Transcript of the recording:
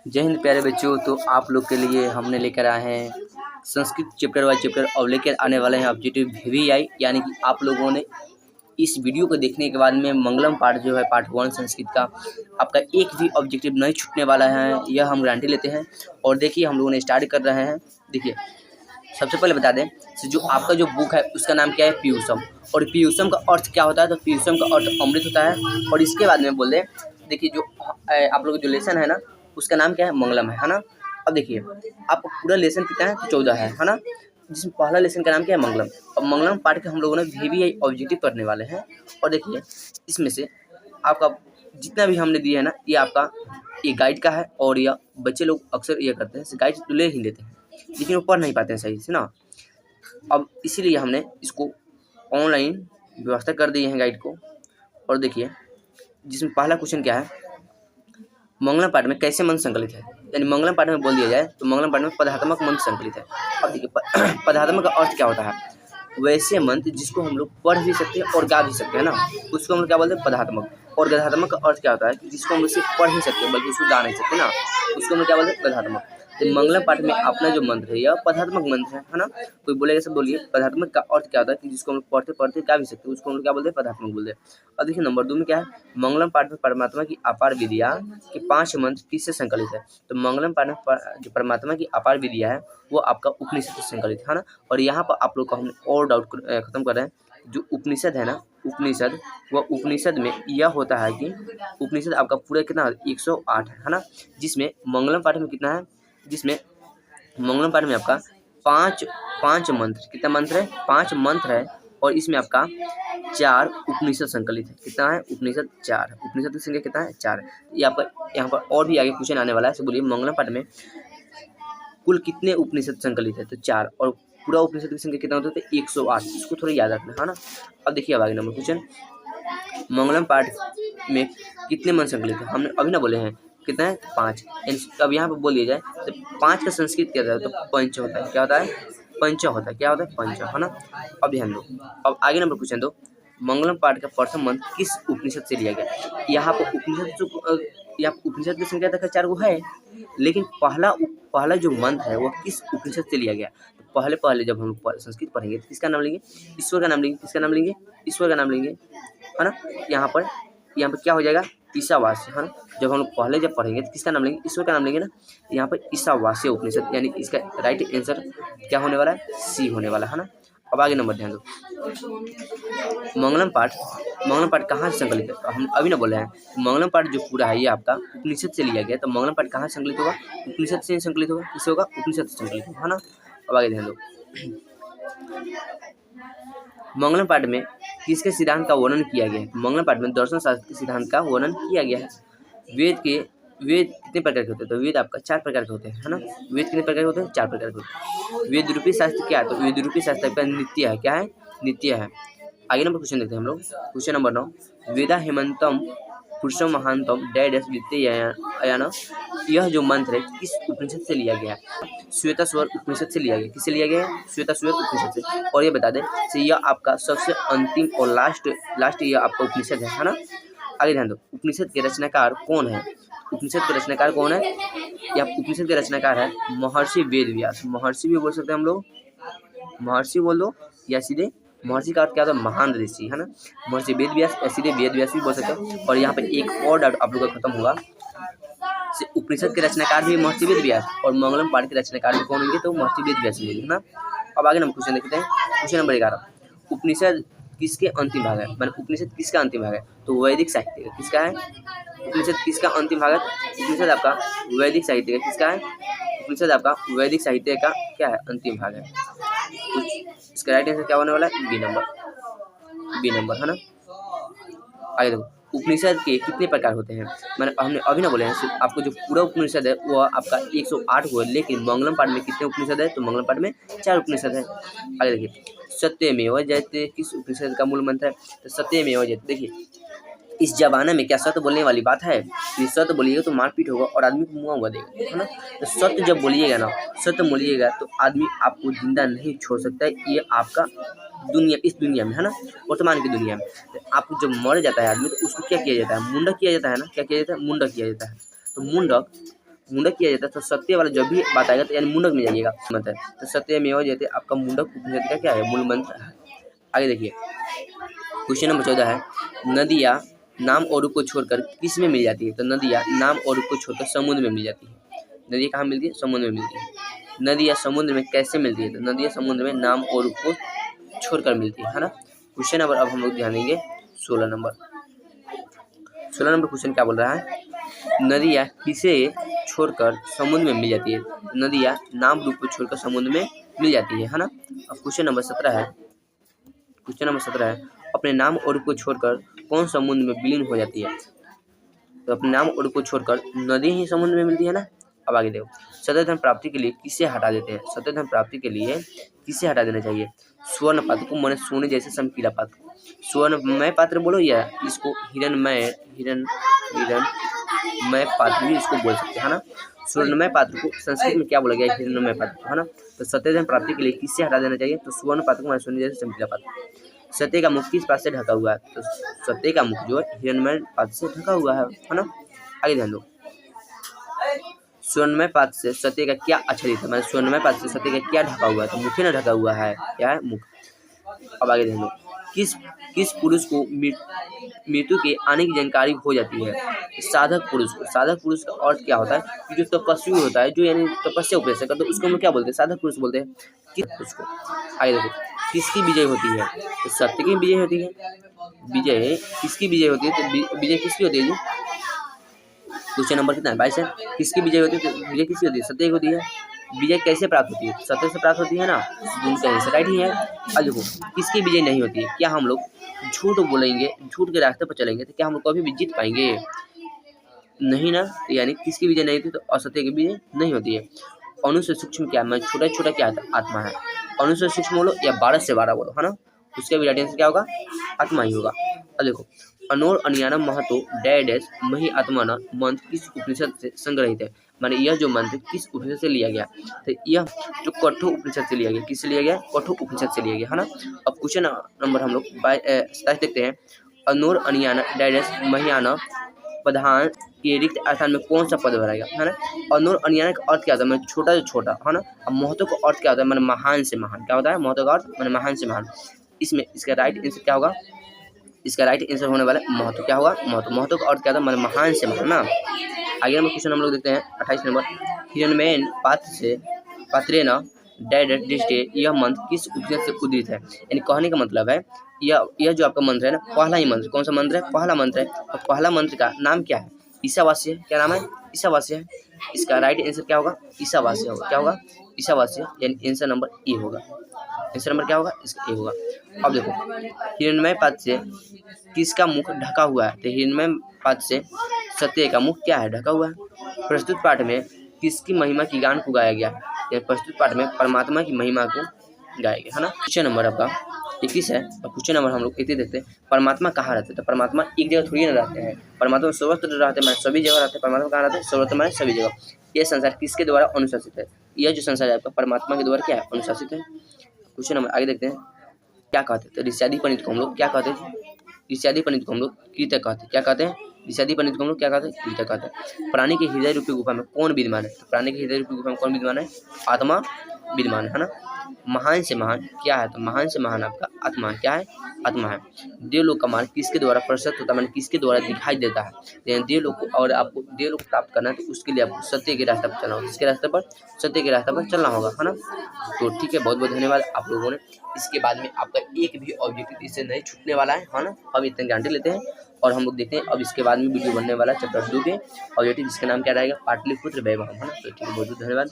जय हिंद प्यारे बच्चों। तो आप लोग के लिए हमने लेकर आए हैं संस्कृत चैप्टर वाइज चैप्टर और लेकर आने वाले हैं ऑब्जेक्टिव VVI, यानी कि आप लोगों ने इस वीडियो को देखने के बाद में मंगलम पाठ जो है पार्ट 1 संस्कृत का आपका एक भी ऑब्जेक्टिव नहीं छूटने वाला है, यह हम गारंटी लेते हैं। और देखिए हम लोगों ने स्टार्ट कर रहे हैं। देखिए सबसे पहले बता दें जो आपका जो बुक है उसका नाम क्या है, पीयूषम। और पीयूषम का अर्थ क्या होता है, तो पीयूषम का अर्थ अमृत होता है। और इसके बाद में बोल दें, देखिए जो आप लोग जो लेसन है ना उसका नाम क्या है, मंगलम है ना। अब देखिए आपका पूरा लेसन कितना है, तो 14 है ना, जिसमें पहला लेसन का नाम क्या है, मंगलम। और मंगलम पाठ के हम लोगों ने VVI ऑब्जेक्टिव करने वाले हैं। और देखिए इसमें से आपका जितना भी हमने दिया है ना, ये आपका ये गाइड का है। और यह बच्चे लोग अक्सर ये करते हैं, गाइड तो ले ही लेते हैं लेकिन वो पढ़ नहीं पाते हैं सही से ना। अब इसीलिए हमने इसको ऑनलाइन व्यवस्था कर दी है गाइड को। और देखिए जिसमें पहला क्वेश्चन क्या है, मंगलम पाठ में कैसे मंत्र संकलित है। यानी मंगलम पाठ में बोल दिया जाए तो मंगलम पाठ में पदात्मक मंत्र संकलित है। अब देखिए पदात्मक का अर्थ क्या होता है, वैसे मंत्र जिसको हम लोग पढ़ भी सकते हैं और गा भी सकते हैं ना, उसको हम लोग क्या बोलते हैं, पदात्मक। और गधात्मक का अर्थ क्या होता है, जिसको हम लोग सिर्फ पढ़ नहीं सकते बल्कि उसको गा नहीं सकते ना, उसको हम लोग क्या बोलते हैं, गधात्मक। तो मंगलम पाठ में अपना जो मंत्र है यह पदात्मक मंत्र है ना। कोई बोलेगा सब बोलिए पदात्मक का अर्थ क्या होता है, कि जिसको हम लोग पढ़ते पढ़ते गा भी सकते हैं, उसको हम लोग क्या बोलते हैं, पदात्मक बोलते हैं। और देखिए नंबर 2 में क्या है, मंगलम पाठ में परमात्मा की अपार विद्या के 5 मंत्र किससे संकलित है। तो मंगलम पाठ में जो परमात्मा की अपार विद्या है वो आपका उपनिषद से संकलित है ना। और यहाँ पर आप लोग का हमने और डाउट खत्म कर रहे हैं। जो उपनिषद है ना, उपनिषद वह उपनिषद में यह होता है कि उपनिषद आपका पूरा कितना 108 है ना, जिसमें मंगलम पाठ में कितना है, जिसमें मंगलम पाठ में आपका पाँच मंत्र, कितना मंत्र है, 5 मंत्र है। और इसमें आपका 4 उपनिषद संकलित है। कितना है, उपनिषद 4। उपनिषद की संख्या कितना है, 4। ये आपका यहाँ पर और भी आगे क्वेश्चन आने वाला है। तो बोलिए मंगलम पाठ में कुल कितने उपनिषद संकलित है, तो 4। और पूरा उपनिषद की संख्या कितना होता है, 108। इसको थोड़ा याद रखना है ना। अब देखिए अब आगे नंबर क्वेश्चन, मंगलम पाठ में कितने मंत्र संकलित है, हमने अभी ना बोले हैं कितना है, 5। अब यहाँ पर बोल दिया जाए तो 5 का संस्कृत क्या होता है, तो पंच होता है। क्या होता है, पंच होता है। क्या होता है, पंच है ना। अब ध्यान दो, अब आगे नंबर क्वेश्चन दो, मंगलम पाठ का प्रथम मंत्र किस उपनिषद से लिया गया। यहाँ पर उपनिषद की संख्या तक 4 है, लेकिन पहला जो मंत्र है वो किस उपनिषद से लिया गया। तो पहले जब हम लोग संस्कृत पढ़ेंगे तो किसका नाम लेंगे, ईश्वर का नाम लेंगे। किसका नाम लेंगे, ईश्वर का नाम लेंगे है ना। यहाँ पर क्या हो जाएगा, ईशावास्य है ना। जब हम लोग पहले जब पढ़ेंगे तो किसका नाम लेंगे, ईश्वर का नाम लेंगे ना। यहाँ पर ईशावास्य उपनिषद, यानी इसका राइट आंसर क्या होने वाला है, सी होने वाला है ना। अब आगे नंबर ध्यान दो, मंगलम पाठ कहाँ से संकलित है। तो हम अभी ना बोले हैं मंगलम पाठ जो पूरा है ये आपका उपनिषद से लिया गया। तो मंगलम पाठ कहाँ संकलित होगा, उपनिषद से संकलित होगा। किससे होगा, उपनिषद से संकलित होगा है ना। अब आगे ध्यान दो, मंगलम पाठ में किसके सिद्धांत का वर्णन किया गया है। मंगलम पाठ में दर्शन शास्त्र के सिद्धांत का वर्णन किया गया है। वेद कितने प्रकार के होते हैं, तो वेद आपका 4 प्रकार के होते हैं है ना। वेद कितने प्रकार के होते हैं, 4 प्रकार के होते हैं। वेद रूपी शास्त्र क्या है, तो वेद रूपी शास्त्र का नित्य है। क्या है, नित्य है। आगे नंबर क्वेश्चन देखते हैं हम लोग, क्वेश्चन नंबर 9, वेदा हेमंतम पुरुषम महांतम डैश द्वितीयायन, यह जो मंत्र है किस उपनिषद से लिया गया है। श्वेताश्वर उपनिषद से लिया गया। किससे लिया गया है, श्वेताश्वर उपनिषद से। और ये बता दें तो यह आपका सबसे अंतिम और लास्ट यह आपका उपनिषद है ना। आगे ध्यान दो, उपनिषद के रचनाकार कौन है। उपनिषद के रचनाकार कौन है, या उपनिषद के रचनाकार है महर्षि वेद व्यास। महर्षि भी बोल सकते हैं हम लोग, महर्षि बोल दो, या सीधे महर्षि का अर्थ क्या होता है, महान ऋषि है ना। महर्षि वेद व्यास या सीधे वेद व्यास भी बोल सकते हैं। और यहाँ पे एक और डाउट आप लोग का खत्म हुआ, उपनिषद के रचनाकार भी महर्षि वेद व्यास और मंगलम पाठ के रचनाकार भी कौन होंगे, तो महर्षि वेद व्यास होंगे है ना। अब आगे हम क्वेश्चन देखते हैं, क्वेश्चन नंबर 11, उपनिषद किसके अंतिम भाग है, मैंने उपनिषद किसका अंतिम भाग है, तो वैदिक साहित्य का। किसका है, उपनिषद किसका अंतिम भाग है, उपनिषद आपका वैदिक साहित्य का। किसका है, उपनिषद आपका वैदिक साहित्य का क्या है, अंतिम भाग है। तो इसका राइट आंसर क्या होने वाला है, बी नंबर है ना। आगे देखो, उपनिषद के कितने प्रकार होते हैं, हमने अभी ना बोले हैं। आपको जो पूरा उपनिषद है वो आपका 108 हुआ, लेकिन मंगलम पाठ में कितने उपनिषद है, तो मंगलम पाठ में 4 उपनिषद है। आगे देखिए, सत्यमेव जयते किस उपनिषद का मूल मंत्र है, तो सत्यमेव जयते। देखिए इस जमाने में क्या सत्य बोलने वाली बात है, यदि सत्य बोलिएगा तो मारपीट होगा और आदमी को मुआ हुआ देगा है ना। तो सत्य जब बोलिएगा ना, सत्य बोलिएगा तो आदमी आपको जिंदा नहीं छोड़ सकता है। ये आपका इस दुनिया में है ना, वर्तमान की दुनिया में। तो आपको जब मर जाता है आदमी तो उसको क्या किया जाता है, मुंडक किया जाता है ना। क्या किया जाता है, मुंडक किया जाता है। तो मुंडक किया जाता है तो सत्य वाला जब भी बात आएगा तो यानी मुंडक में जाइएगा मंत्र। तो सत्यमेव जयते आपका मुंडक उपनिषद का क्या है, मूल मंत्र है। आगे देखिए क्वेश्चन नंबर 14 है, नदियाँ नाम और रूप को छोड़कर किस में मिल जाती है? तो नदियाँ नाम और रूप को छोड़कर समुद्र में मिल जाती है। नदियाँ कहाँ मिलती है? समुद्र में मिलती है। नदियाँ समुद्र में कैसे मिलती है? तो नदियाँ समुद्र में नाम और रूप को छोड़कर मिलती है ना। क्वेश्चन नंबर अब हम लोग ध्यान देंगे 16 नंबर। 16 नंबर क्वेश्चन क्या बोल रहा है, नदियाँ किसे छोड़कर समुद्र में मिल जाती है? नदियाँ नाम रूप को छोड़कर समुद्र में मिल जाती है ना। अब क्वेश्चन नंबर 17 है, क्वेश्चन नंबर 17 है, अपने नाम और रूप को छोड़कर कौन समुद्र में विलीन हो जाती है? तो अपने नाम और रूप को छोड़कर नदी ही समुद्र में मिलती है ना। अब आगे देखो, सतत धन प्राप्ति के लिए किसे हटा देते हैं? सतत धन प्राप्ति के लिए किसे हटा देना चाहिए? स्वर्ण पात्र को, माने सोने जैसे चमकीला पात्र। स्वर्णमय पात्र बोलो या इसको हिरणमय पात्र भी इसको बोल सकते हैं ना। स्वर्णमय पात्र को संस्कृत में क्या बोला गया? हिरणमय पात्र है ना। तो सत्य धन प्राप्ति के लिए किससे हटा देना चाहिए? तो स्वर्ण पात्र को, माने सोने जैसे चमकीला पात्र। सत्य का मुख किस पात्र से ढका हुआ है? तो सत्य का मुख जो है हिरणमय पात्र से ढका हुआ है ना। आगे ध्यान दो, स्वर्णमय पात्र से सत्य का क्या आच्छादित है? मतलब स्वर्णमय पात्र से सत्य का क्या ढका हुआ है? तो मुख न ढका हुआ है, क्या है? मुख। अब आगे ध्यान दो, किस पुरुष को मृत्यु के आने की जानकारी हो जाती है? साधक पुरुष को। साधक पुरुष का अर्थ क्या होता है? कि जो तपस्वी होता है, जो यानी तपस्या उपदेश करता है, उसको हम क्या बोलते हैं? साधक पुरुष बोलते हैं। किस पुरुष को? आगे देखो, किसकी विजय होती है? तो सत्य की विजय होती है। विजय किसकी विजय होती है? तो विजय किसकी होती है जी? क्वेश्चन नंबर कितना है? 22 है। किसकी विजय होती है? तो विजय किसकी होती है? सत्य की होती है। विजय कैसे प्राप्त होती है? सत्य से प्राप्त होती है ना। दोनों का आंसर राइट ही है। अब देखो, किसकी विजय नहीं होती है? क्या हम लोग झूठ बोलेंगे, झूठ के रास्ते पर चलेंगे तो क्या हम लोग कभी भी जीत पाएंगे? नहीं ना। तो यानी किसकी विजय नहीं होती? तो असत्य की विजय नहीं होती है। अणु से सूक्ष्म क्या है? छोटा छोटा क्या है? आत्मा है। अणु से सूक्ष्म बोलो या 12 से 12 बोलो है ना, उसका भी राइट आंसर क्या होगा? आत्मा ही होगा। अब देखो, अनोर अनियानम महतो डैश मही आत्माना मंत्र किस उपनिषद से संग्रहित है? माने यह जो मंत्र किस उपनिषद से लिया गया? तो यह जो कठोर उपनिषद से लिया गया। किससे लिया गया? कठोर उपनिषद से लिया गया है ना। अब क्वेश्चन नंबर हम लोग 27 देखते हैं, अनोर अनियाना डैश महियाना प्रधान के रिक्त स्थान में कौन सा पद भरेगा है ना। अनोर अनियाना का अर्थ क्या होता है? मैंने छोटा से छोटा है ना। अब महतो का अर्थ क्या होता है? मैंने महान से महान। क्या होता है महतो का अर्थ? मैंने महान से महान। इसमें इसका राइट आंसर क्या होगा? इसका राइट आंसर होने वाला महतो। क्या होगा? महतो। महतो का अर्थ क्या था? मैंने महान से महान ना। आगे नंबर क्वेश्चन हम लोग देखते हैं 28 नंबर, हिरणमय पात्रे न डैड दृष्टि यह मंत्र किस उपनिषद से उद्धृत है? यानी कहने का मतलब है यह जो आपका मंत्र है ना, पहला ही मंत्र। कौन सा मंत्र है? पहला मंत्र है। और पहला मंत्र का नाम क्या है? ईशावास्य। क्या नाम है? ईशावास्य है। इसका राइट आंसर क्या होगा? ईशावास्य होगा। क्या होगा? ईशावास्य। यानी आंसर नंबर ए होगा। आंसर नंबर क्या होगा? इसका ए होगा। अब देखो, हिरणमय पात्र से किसका मुख ढका हुआ है? तो हिरणमय पात्र से सत्य का मुख क्या है? ढका हुआ है। प्रस्तुत पाठ में किसकी महिमा की गान को गाया गया? प्रस्तुत पाठ में परमात्मा की महिमा को गाया गया है ना। क्वेश्चन नंबर आपका 21 है और क्वेश्चन नंबर हम लोग 31 देखते हैं, परमात्मा कहाँ रहते हैं? तो परमात्मा एक जगह थोड़ी ना रहते हैं। परमात्मा सर्वत्र रहते हैं, सभी जगह रहते हैं। परमात्मा कहाँ रहते हैं? सर्वत्र माने सभी जगह। यह संसार किसके द्वारा अनुशासित है? यह जो संसार है आपका परमात्मा के द्वारा क्या है? अनुशासित है। क्वेश्चन नंबर आगे देखते हैं, क्या कहते हैं? तो ऋष्यादि पंडित को हम लोग क्या कहते हैं? ऋष्यादि पंडित को हम लोग कृतक कहते हैं। क्या कहते हैं? ऋष्यादि पंडित को हम लोग क्या कहते हैं? कृतक कहते हैं। प्राणी के हृदय रूपी गुफा में कौन विद्यमान है? तो प्राणी के हृदय रूपी गुफा में कौन विद्यमान है? आत्मा विद्यमान है ना। महान से महान क्या है? तो महान से महान आपका आत्मा क्या है? आत्मा है। देवलोक का मार्ग किसके द्वारा प्रशस्त होता है? मैंने किसके द्वारा दिखाई देता है? देवलोक को, और आपको देवलोक प्राप्त करना है तो उसके लिए आपको सत्य के रास्ते पर चलना होगा। किसके रास्ते पर? सत्य के रास्ते पर चलना होगा है ना। तो ठीक है, बहुत बहुत धन्यवाद आप लोगों ने। इसके बाद में आपका एक भी ऑब्जेक्टिव इससे नहीं छूटने वाला है ना। अब इतने गारंटी लेते हैं और हम लोग देखते हैं अब इसके बाद में वीडियो बनने वाला चैप्टर 2 के ऑब्जेक्टिव, जिसका नाम क्या रहेगा? पाटलिपुत्र वैभव है ना। तो ठीक है, बहुत बहुत धन्यवाद।